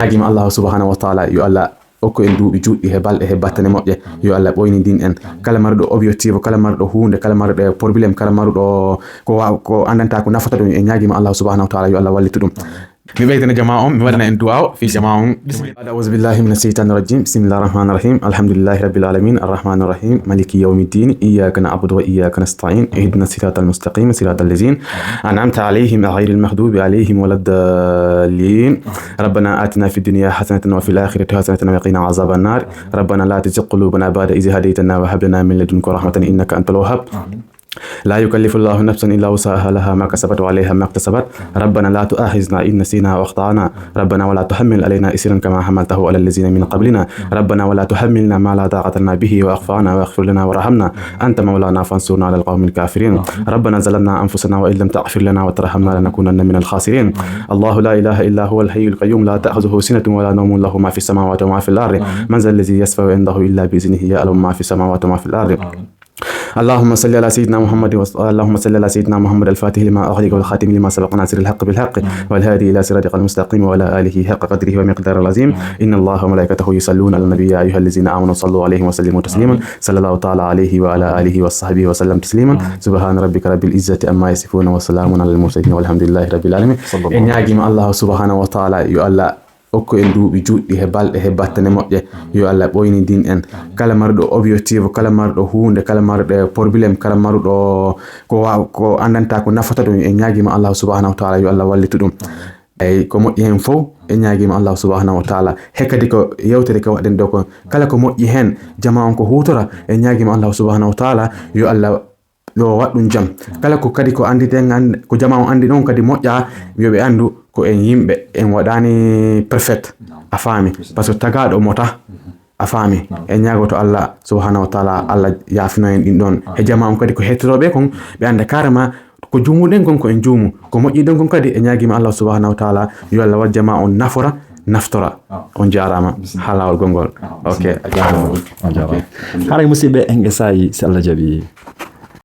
Agim Allah subhanahu wa ta'ala yo Allah oko en duubi juuddi he balde he battane moƴƴe yo Allah ɓoyni din en kala marɗo objectif kala marɗo hunde kala marɗo probléme kala marɗo ko andanta ko nafata ɗum en ñaagima Allah subhanahu wa ta'ala yo Allah wallitu ɗum mi ɓeydana jama on mi waɗana en du'a fi jama on a'udhu billahi minash shaitanir rajim bismillahir rahmanir rahim alhamdulillahi rabbil alamin arrahmanir rahim maliki yawmiddin iyyaka na'budu wa iyyaka nasta'in ihdinas siratal mustaqim siratal ladzina an'amta alaihim ghayril maghdubi alaihim waladdallin rabbana atina fid dunya hasanatan wa fil akhirati hasanatan wa qina azaban nar rabbana la tuzigh qulubana ba'da idh hadaytana wa hab lana min ladunka rahmatan innaka antal wahhab لا يكلف الله نفسا إلا وسعها لها ما كسبت وعليها ما اكتسبت ربنا لا تؤاخذنا إن نسينا وأخطأنا ربنا ولا تحمل علينا إسرا كما حملته على الذين من قبلنا ربنا ولا تحملنا ما لا طاقة لنا به واعف عنا واغفر لنا وارحمنا أنت مولانا فانصرنا على القوم الكافرين ربنا ظلمنا أنفسنا وإن لم تغفر لنا وترحمنا لنكونن من الخاسرين الله لا إله إلا هو الحي القيوم لا تأخذه سنة ولا نوم له ما في السماوات وما في الأرض من ذا الذي يشفع عنده إلا بإذنه يعلم ما في السماوات وما في الأرض اللهم صل على سيدنا محمد اللهم صل على سيدنا محمد الفاتح لما أغلق والخاتم لما سبق ناصر الحق بالحق والهادي إلى صراطك المستقيم وعلى آله حق قدره ومقداره العظيم إن الله وملائكته يصلون على النبي يا أيها الذين آمنوا صلوا عليه وسلموا تسليما صلى الله تعالى عليه وعلى آله وصحبه وسلم تسليما سبحان ربك رب العزة عما يصفون وسلام على المرسلين والحمد لله رب العالمين إن يعجم الله سبحانه وتعالى يؤلا oko en duubi juuddi he balde he battane moƴƴe yo Allah ɓoyni din en kala marɗo objectif kala marɗo hunde kala marɗo probléme kala marɗo ko andanta ko nafata ɗum en ñaagima Allah subhanahu wa ta'ala yo Allah wallitu ɗum ay ko moƴƴi hen fof en ñaagima Allah subhanahu wa ta'ala hekkadi ko yewtere ko waɗen ɗo ko kala ko moƴƴi hen jama on ko hutora en ñaagima Allah subhanahu wa ta'ala yo Allah ɗo waɗɗum jam kala ko kadi ko anditen ko jama on andi noon kadi moƴƴa yoɓe andu ko en yimɓe en waɗani perfect a faami par ce que tagaɗo mota a faami en ñagoto Allah subhanahu wa ta'ala Allah yafino en ɗin ɗon he jama on kadi ko hettotoɓe kon ɓe anda carrément ko jumuɗen kon ko en juumu ko moƴƴiɗen kon kadi en ñaguima Allah subhanahu wa ta'ala yo Allah wat jama on nafora naftora on jarama ha lawol gongol ok a jarama haray musidɓe en ɓe sayi si Allah jaaɓi